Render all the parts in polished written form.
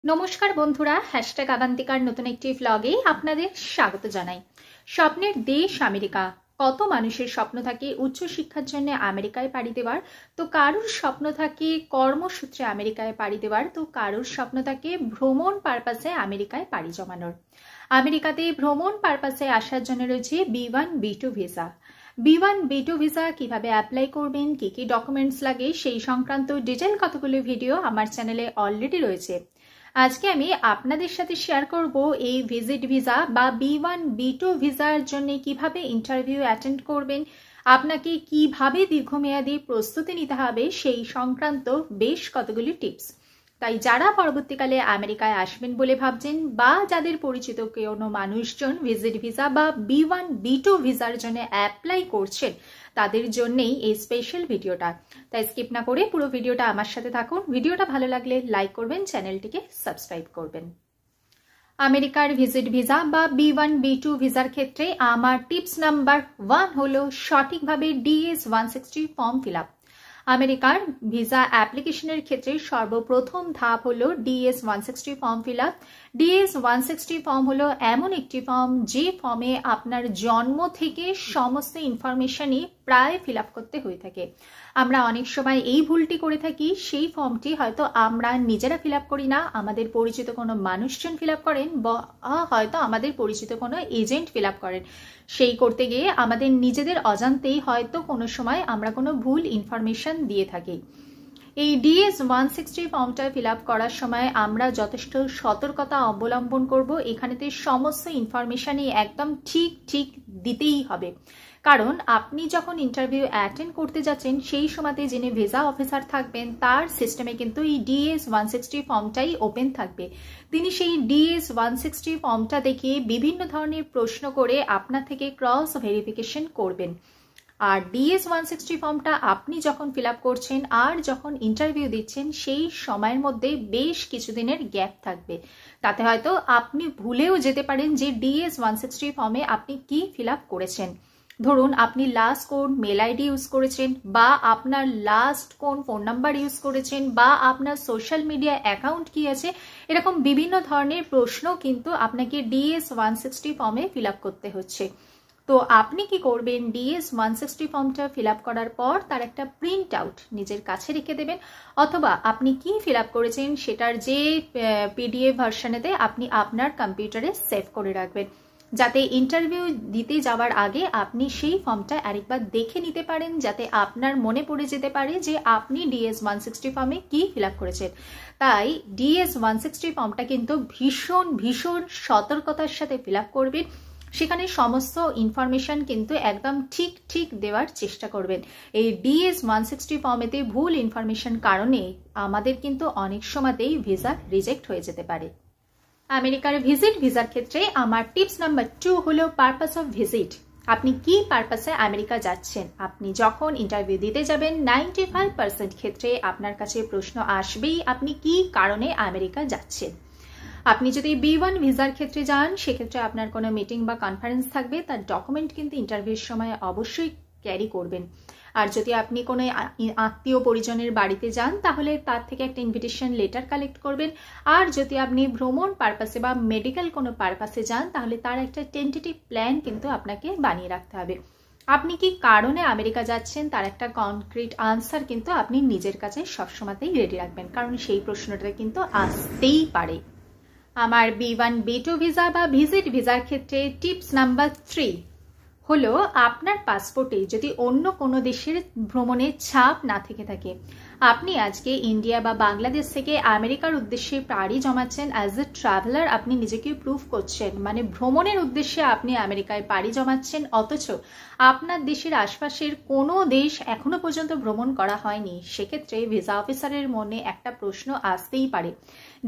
নমস্কার বন্ধুরা, হ্যাশট্যাগ আবান্তিকার নতুন একটি ভ্লগে আপনাদের স্বাগত জানাই। স্বপ্নের দেশ আমেরিকা। কত মানুষের স্বপ্ন থাকে উচ্চ শিক্ষার জন্য আমেরিকায় পাড়ি দেওয়ার, তো কারোর স্বপ্ন থাকে কর্মসূত্রে আমেরিকায় পাড়ি দেওয়ার, তো কারোর স্বপ্ন থাকে ভ্রমণ পারপাসে আমেরিকায় পাড়ি জমানোর। আমেরিকাতে ভ্রমণ পারপাসে আসার জন্য রয়েছে B1 B2 visa. B1 B2 visa কিভাবে অ্যাপ্লাই করবেন, কি কি ডকুমেন্টস লাগে, সেই সংক্রান্ত ডিটেল কতগুলো ভিডিও আমার চ্যানেলে অলরেডি রয়েছে। আজকে আমি আপনাদের সাথে শেয়ার করব এই ভিজিট ভিসা বা B1 B2 ভিসার জন্য কিভাবে ইন্টারভিউ অ্যাটেন্ড করবেন, আপনাকে কিভাবে দীর্ঘমেয়াদী প্রস্তুতি নিতে হবে সেই সংক্রান্ত বেশ কতগুলি টিপস। তাই যারা পরবর্তীকালে আমেরিকায় আসবেন বলে ভাবছেন বা যাদের পরিচিত কোনো মানুষজন ভিজিট ভিসা বা B1 B2 ভিসার জন্য অ্যাপ্লাই করছেন, তাদের জন্যই এই স্পেশাল ভিডিওটা। তাই স্কিপ না করে পুরো ভিডিওটা আমার সাথে থাকুন। ভিডিওটা ভালো লাগলে লাইক করবেন, চ্যানেলটিকে সাবস্ক্রাইব করবেন। আমেরিকার ভিজিট ভিসা বা B1 B2 ভিসার ক্ষেত্রে আমার টিপস নাম্বার 1 হলো সঠিকভাবে DS-160 ফর্ম ফিল আপ। আমেরিকার ভিসা অ্যাপ্লিকেশনের ক্ষেত্রে সর্বপ্রথম ধাপ হলো DS-160 form fill up. DS-160 form হলো এমন একটি ফর্ম যে ফর্মে আপনার জন্ম থেকে সমস্ত ইনফরমেশনই প্রায় ফিল আপ করতে হয়ে থাকে। আমরা অনেক সময় এই ভুলটি করে থাকি, সেই ফর্মটি হয়তো আমরা নিজেরা ফিল আপ করি না, আমাদের পরিচিত কোনো মানুষজন ফিল আপ করেন বা হয়তো আমাদের পরিচিত কোনো এজেন্ট ফিল আপ করেন। সেই করতে গিয়ে আমাদের নিজেদের অজান্তেই হয়তো কোনো সময় আমরা কোনো ভুল ইনফরমেশন দিয়ে থাকি। এই DS-160 ফর্মটা ফিল আপ করার সময় আমরা যথেষ্ট সতর্কতা অবলম্বন করব। এখানেতে সমস্ত ইনফরমেশনই একদম ঠিক দিতেই হবে, কারণ আপনি যখন ইন্টারভিউ অ্যাটেন্ড করতে যাচ্ছেন সেই সময়তে যিনি ভিসা অফিসার থাকবেন তার সিস্টেমে কিন্তু এই DS-160 ফর্মটাই ওপেন থাকবে। তিনি সেই DS-160 ফর্মটা দেখে বিভিন্ন ধরনের প্রশ্ন করে আপনার থেকে ক্রস ভেরিফিকেশন করবেন। আর DS-160 ফর্মটা আপনি যখন ফিল আপ করছেন আর যখন ইন্টারভিউ দিচ্ছেন সেই সময়ের মধ্যে বেশ কিছুদিনের গ্যাপ থাকবে। তাতে হয়তো আপনি ভুলেও যেতে পারেন যে DS-160 ফর্মে আপনি কি ফিল আপ করেছেন। ধরুন আপনি লাস্ট কোন মেল আইডি ইউজ করেছেন, বা আপনার লাস্ট কোন ফোন নাম্বার ইউজ করেছেন, বা আপনার সোশ্যাল মিডিয়া অ্যাকাউন্ট কি আছে, এরকম বিভিন্ন ধরনের প্রশ্ন কিন্তু আপনাকে DS-160 ফর্মে ফিল আপ করতে হচ্ছে। তো আপনি কি করবেন, DS-160 ফর্মটা ফিল আপ করার পর তার একটা প্রিন্ট আউট নিজের কাছে রেখে দেবেন, অথবা আপনি কি ফিল আপ করেছেন সেটার যে PDF ভার্সনেতে আপনি আপনার কম্পিউটারে সেভ করে রাখবেন, যাতে ইন্টারভিউ দিতে যাওয়ার আগে আপনি সেই ফর্মটা আরেকবার দেখে নিতে পারেন, যাতে আপনার মনে পড়ে যেতে পারে যে আপনি DS-160 ফর্মে কি ফিল আপ করেছেন। তাই DS-160 ফর্মটা কিন্তু ভীষণ সতর্কতার সাথে ফিল আপ করবেন। সেখানে সমস্ত ইনফরমেশন কিন্তু একদম ঠিক দেওয়ার চেষ্টা করবেন। এই DS-160 ফর্মেতে ভুল ইনফরমেশন কারণে আমাদের কিন্তু অনেক সময়তেই ভিসা রিজেক্ট হয়ে যেতে পারে। আমেরিকার ভিজিট ভিসার ক্ষেত্রে আমার টিপস নাম্বার 2 হলো পারপাস অফ ভিজিট। আপনি কি পারপাসে আমেরিকা যাচ্ছেন। আপনি যখন ইন্টারভিউ দিতে যাবেন 95% ক্ষেত্রে আপনার কাছে প্রশ্ন আসবেই আপনি কি কারণে আমেরিকা যাচ্ছেন। আপনি যদি B1 ভিসার ক্ষেত্রে যান সেক্ষেত্রে আপনার কোনো মিটিং বা কনফারেন্স থাকবে, তার ডকুমেন্ট কিন্তু ইন্টারভিউর সময় অবশ্যই ক্যারি করবেন। আর যদি আপনি কোনো আত্মীয় পরিজনের বাড়িতে যান তাহলে তার থেকে একটা ইনভিটেশন লেটার কালেক্ট করবেন। আর যদি আপনি ভ্রমণ পারপাসে বা মেডিকেল কোনো পারপাসে যান তাহলে তার একটা টেন্টেটিভ প্ল্যান কিন্তু আপনাকে বানিয়ে রাখতে হবে। আপনি কি কারণে আমেরিকা যাচ্ছেন তার একটা কনক্রিট আনসার কিন্তু আপনি নিজের কাছে সবসময়তেই রেডি রাখবেন, কারণ সেই প্রশ্নটা কিন্তু আসতেই পারে। আমার B1 B2 ভিসা বা ভিজিট ভিসার ক্ষেত্রে টিপস নাম্বার 3 হলো আপনার পাসপোর্টে যদি অন্য কোনো দেশের ভ্রমণের ছাপ না থেকে থাকে। আপনি আজকে ইন্ডিয়া বা বাংলাদেশ থেকে আমেরিকার উদ্দেশ্যে পাড়ি জমাচ্ছেন অ্যাজ এ ট্রাভেলার, আপনি নিজেকে প্রুভ করছেন, মানে ভ্রমণের উদ্দেশ্যে আপনি আমেরিকায় পাড়ি জমাচ্ছেন, অথচ আপনার দেশের আশপাশের কোনো দেশ এখনো পর্যন্ত ভ্রমণ করা হয়নি। সেক্ষেত্রে ভিসা অফিসারের মনে একটা প্রশ্ন আসতেই পারে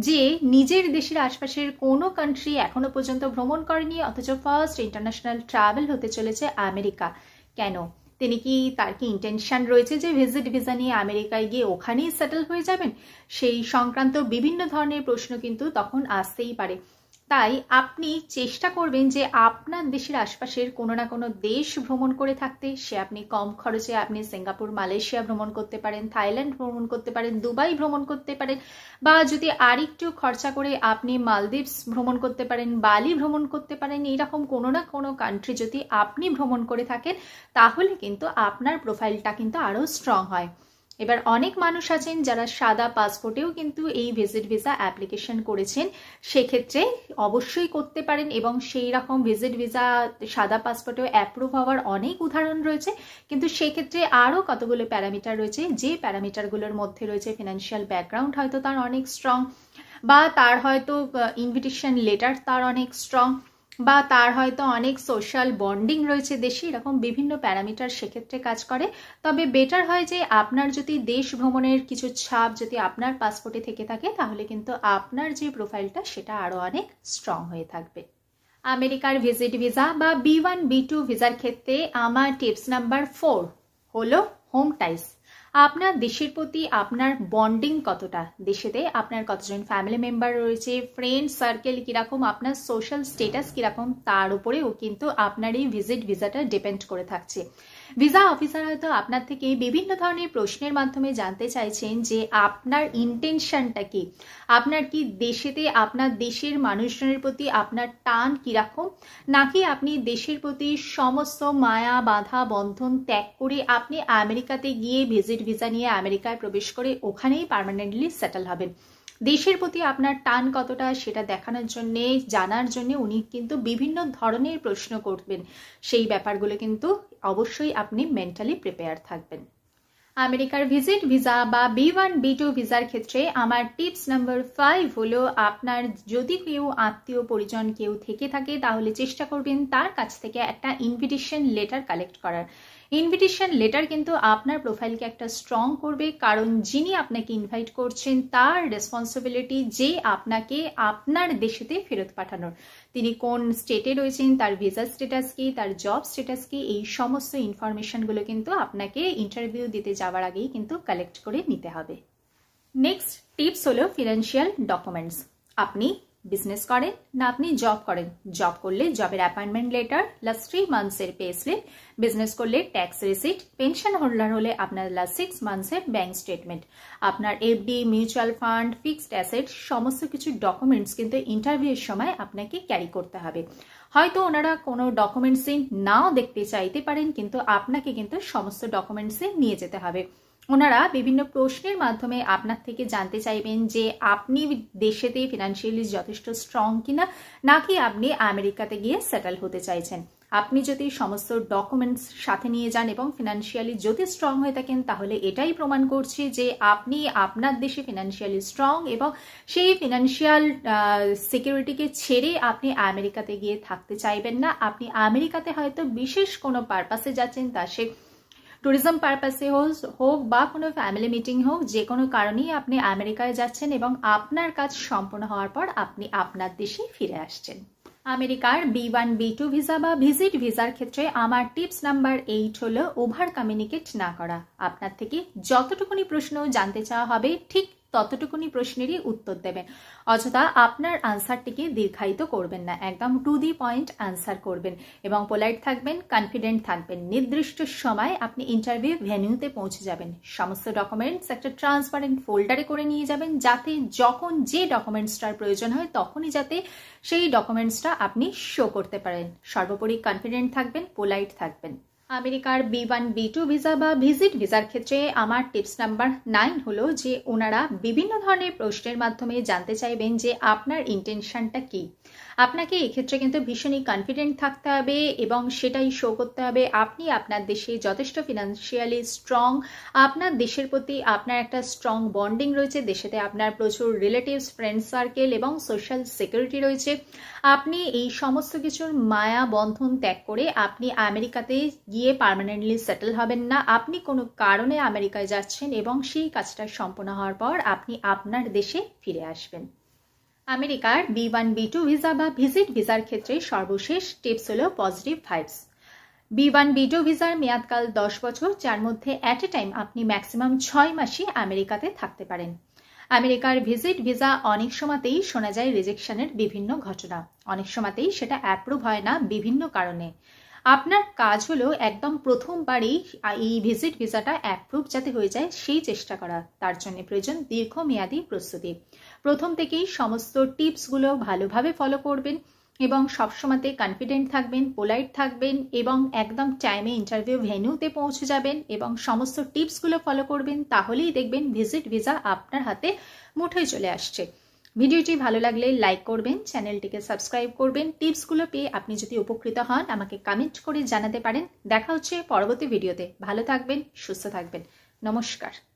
যে নিজের দেশের আশপাশের কোনো কান্ট্রি এখনো পর্যন্ত ভ্রমণ করেনি, অথচ ফার্স্ট ইন্টারন্যাশনাল ট্রাভেল হতে চলেছে আমেরিকা। কেন? তার কি ইন্টেনশন রয়েছে যে ভিজিট ভিসা নিয়ে আমেরিকায় গিয়ে ওখানেই সেটেল হয়ে যাবেন? সেই সংক্রান্ত বিভিন্ন ধরনের প্রশ্ন কিন্তু তখন আসতেই পারে। তাই আপনি চেষ্টা করবেন যে আপনার দেশের আশপাশের কোনো না কোনো দেশ ভ্রমণ করে থাকতে। সে আপনি কম খরচে আপনি সিঙ্গাপুর, মালয়েশিয়া ভ্রমণ করতে পারেন, থাইল্যান্ড ভ্রমণ করতে পারেন, দুবাই ভ্রমণ করতে পারেন, বা যদি আরেকটু খরচা করে আপনি মালদ্বীপস ভ্রমণ করতে পারেন, বালি ভ্রমণ করতে পারেন। এইরকম কোনো না কোনো কান্ট্রি যদি আপনি ভ্রমণ করে থাকেন তাহলে কিন্তু আপনার প্রোফাইলটা কিন্তু আরও স্ট্রং হয়। এবার অনেক মানুষ আছেন যারা সাদা পাসপোর্টেও কিন্তু এই ভিজিট ভিসা অ্যাপ্লিকেশন করেছেন, সেক্ষেত্রে অবশ্যই করতে পারেন এবং সেই রকম ভিজিট ভিসা সাদা পাসপোর্টেও অ্যাপ্রুভ হওয়ার অনেক উদাহরণ রয়েছে। কিন্তু সেক্ষেত্রে আরও কতগুলো প্যারামিটার রয়েছে, যে প্যারামিটারগুলোর মধ্যে রয়েছে ফিনান্সিয়াল ব্যাকগ্রাউন্ড হয়তো তার অনেক স্ট্রং, বা তার হয়তো ইনভিটেশন লেটার তার অনেক স্ট্রং, বা তার হয়তো অনেক সোশ্যাল বন্ডিং রয়েছে দেশে। এরকম বিভিন্ন প্যারামিটার সেক্ষেত্রে কাজ করে। তবে বেটার হয় যে আপনার যদি দেশ ভ্রমণের কিছু ছাপ যদি আপনার পাসপোর্টে থেকে থাকে তাহলে কিন্তু আপনার যে প্রোফাইলটা সেটা আরও অনেক স্ট্রং হয়ে থাকবে। আমেরিকার ভিজিট ভিসা বা B1 B2 ভিসার ক্ষেত্রে আমার টিপস নাম্বার 4 হলো হোম টাইস। আপনার দেশের প্রতি আপনার বন্ডিং কতটা, দেশেতে আপনার কতজন ফ্যামিলি মেম্বার রয়েছে, ফ্রেন্ড সার্কেল কীরকম, আপনার সোশ্যাল স্টেটাস কীরকম, তার উপরেও কিন্তু আপনার এই ভিজিট ভিসাটা ডিপেন্ড করে থাকছে। ভিসা অফিসার হয়তো আপনার থেকে বিভিন্ন ধরনের প্রশ্নের মাধ্যমে জানতে চাইছেন যে আপনার ইন্টেনশনটা কি, আপনার কি দেশেতে আপনার দেশের মানুষজনের প্রতি আপনার টান কীরকম, নাকি আপনি দেশের প্রতি সমস্ত মায়া বাধা বন্ধন ত্যাগ করে আপনি আমেরিকাতে গিয়ে ভিজিট ভিসা নিয়ে আমেরিকায় প্রবেশ করে ওখানেই পার্মানেন্টলি সেটেল হবেন। দেশের প্রতি আপনার টান কতটা সেটা দেখানোর জন্য জানার জন্য উনি কিন্তু বিভিন্ন ধরনের প্রশ্ন করবেন। সেই ব্যাপারগুলো কিন্তু অবশ্যই আপনি মেন্টালি প্রিপেয়ার থাকবেন। আমেরিকার ভিজিট ভিসা বা B1 B2 ভিসার ক্ষেত্রে আমার টিপস নাম্বার 5 হলো আপনার যদি কেউ আত্মীয় পরিজন কেউ থেকে থাকে তাহলে চেষ্টা করবেন তার কাছ থেকে একটা ইনভিটেশন লেটার কালেক্ট করার। ইনভিটেশন লেটার কিন্তু আপনার প্রোফাইলকে একটা স্ট্রং করবে, কারণ যিনি আপনাকে ইনভাইট করছেন তার রেসপন্সিবিলিটি যে আপনাকে আপনার দেশেতে ফেরত পাঠানোর। তিনি কোন স্টেটে রয়েছেন, তার ভিসা স্ট্যাটাস কি, তার জব স্ট্যাটাস কি, এই সমস্ত ইনফরমেশনগুলো কিন্তু আপনাকে ইন্টারভিউ দিতে যাওয়ার আগেই কিন্তু কালেক্ট করে নিতে হবে। নেক্সট টিপস হলো ফিনান্সিয়াল ডকুমেন্টস। আপনি বিজনেস করেন না আপনি জব করেন, জব করলে জবের অ্যাপয়েন্টমেন্ট লেটার, লাস্ট 3 মান্থসের পে স্লিপ, বিজনেস করলে ট্যাক্স রিসিট, পেনশন হোল্ডার হলে আপনার লাস্ট 6 মান্থসের ব্যাংক স্টেটমেন্ট, আপনার FD, mutual fund, fixed asset সমস্ত কিছু ডকুমেন্টস কিন্তু ইন্টারভিউয়ের সময় আপনাকে ক্যারি করতে হবে। হয়তো ওনারা কোনো ডকুমেন্টসই নাও দেখতে চাইতে পারেন, কিন্তু আপনাকে কিন্তু সমস্ত ডকুমেন্টসে নিয়ে যেতে হবে। ওনারা বিভিন্ন প্রশ্নের মাধ্যমে আপনার থেকে জানতে চাইবেন যে আপনি দেশেতে ফিনান্সিয়ালি যথেষ্ট স্ট্রং কিনা, নাকি আপনি আমেরিকাতে গিয়ে সেটেল হতে চাইছেন। আপনি যদি সমস্ত ডকুমেন্টস সাথে নিয়ে যান এবং ফিনান্সিয়ালি যদি স্ট্রং হয়ে থাকেন তাহলে এটাই প্রমাণ করছে যে আপনি আপনার দেশে ফিনান্সিয়ালি স্ট্রং এবং সেই ফিনান্সিয়াল সিকিউরিটিকে ছেড়ে আপনি আমেরিকাতে গিয়ে থাকতে চাইবেন না। আপনি আমেরিকাতে হয়তো বিশেষ কোনো পারপাসে যাচ্ছেন, তা সে ট্যুরিজম পারপাসে হোক বা কোনো ফ্যামিলি মিটিং হোক, যে কোনো কারণেই আপনি আমেরিকায় যাচ্ছেন এবং আপনার কাজ সম্পূর্ণ হওয়ার পর আপনি আপনার দেশে ফিরে আসছেন। আমেরিকার B1 B2 ভিসা বা ভিজিট ভিসার ক্ষেত্রে আমার টিপস নাম্বার 8 হলো ওভার কমিউনিকেট না করা। আপনার থেকে যতটুকুনি প্রশ্ন জানতে চাওয়া হবে ঠিক ততটুকুনি প্রশ্নেরই উত্তর দেবেন। অযথা আপনার আনসারটিকে দীর্ঘায়িত করবেন না, একদম টু দি পয়েন্ট আনসার করবেন এবং পোলাইট থাকবেন, কনফিডেন্ট থাকবেন। নির্দিষ্ট সময় আপনি ইন্টারভিউ ভেন্যুতে পৌঁছে যাবেন। সমস্ত ডকুমেন্টস একটা ট্রান্সপারেন্ট ফোল্ডারে করে নিয়ে যাবেন, যাতে যখন যে ডকুমেন্টসটার প্রয়োজন হয় তখনই যাতে সেই ডকুমেন্টসটা আপনি শো করতে পারেন। সর্বোপরি কনফিডেন্ট থাকবেন, পোলাইট থাকবেন। আমেরিকার B1 B2 ভিসা বা ভিজিট ভিসার ক্ষেত্রে আমার টিপস নাম্বার 9 হলো যে ওনারা বিভিন্ন ধরনের প্রশ্নের মাধ্যমে জানতে চাইবেন যে আপনার ইন্টেনশনটা কি। আপনাকে এক্ষেত্রে কিন্তু ভীষণই কনফিডেন্ট থাকতে হবে এবং সেটাই শো করতে হবে আপনি আপনার দেশে যথেষ্ট ফিনান্সিয়ালি স্ট্রং, আপনার দেশের প্রতি আপনার একটা স্ট্রং বন্ডিং রয়েছে, দেশেতে আপনার প্রচুর রিলেটিভস, ফ্রেন্ড সার্কেল এবং সোশ্যাল সিকিউরিটি রয়েছে। আপনি এই সমস্ত কিছুর মায়া বন্ধন ত্যাগ করে আপনি আমেরিকাতে গিয়ে পার্মানেন্টলি সেটেল হবেন না। আপনি কোনো কারণে আমেরিকায় যাচ্ছেন এবং সেই কাজটা সম্পূর্ণ হওয়ার পর আপনি আপনার দেশে ফিরে আসবেন। আমেরিকার B1 B2 ভিসা বা ভিজিট ভিসার ক্ষেত্রে সর্বশেষ টিপস হলো পজিটিভ ভাইবস। B1 B2 ভিসার মেয়াদকাল 10 বছর, যার মধ্যে অ্যাট এ টাইম আপনি ম্যাক্সিমাম 6 মাসই আমেরিকাতে থাকতে পারেন। আমেরিকার ভিজিট ভিসা অনেক সময়তেই শোনা যায় রিজেকশনের বিভিন্ন ঘটনা, অনেক সময়তেই সেটা অ্যাপ্রুভ হয় না বিভিন্ন কারণে। আপনার কাজ হলো একদম প্রথমবারেই এই ভিজিট ভিসাটা অ্যাপ্রুভ যাতে হয়ে যায় সেই চেষ্টা করা। তার জন্য প্রয়োজন দীর্ঘমেয়াদী প্রস্তুতি। প্রথম থেকেই সমস্ত টিপসগুলো ভালোভাবে ফলো করবেন এবং সবসময়তে কনফিডেন্ট থাকবেন, পোলাইট থাকবেন এবং একদম টাইমে ইন্টারভিউ ভেন্যুতে পৌঁছে যাবেন এবং সমস্ত টিপসগুলো ফলো করবেন। তাহলেই দেখবেন ভিজিট ভিসা আপনার হাতে মুঠোয় চলে আসছে। ভিডিওটি ভালো লাগলে লাইক করবেন, চ্যানেলটিকে সাবস্ক্রাইব করবেন। টিপসগুলো পেয়ে আপনি যদি উপকৃত হন আমাকে কমেন্ট করে জানাতে পারেন। দেখা হচ্ছে পরবর্তী ভিডিওতে। ভালো থাকবেন, সুস্থ থাকবেন। নমস্কার।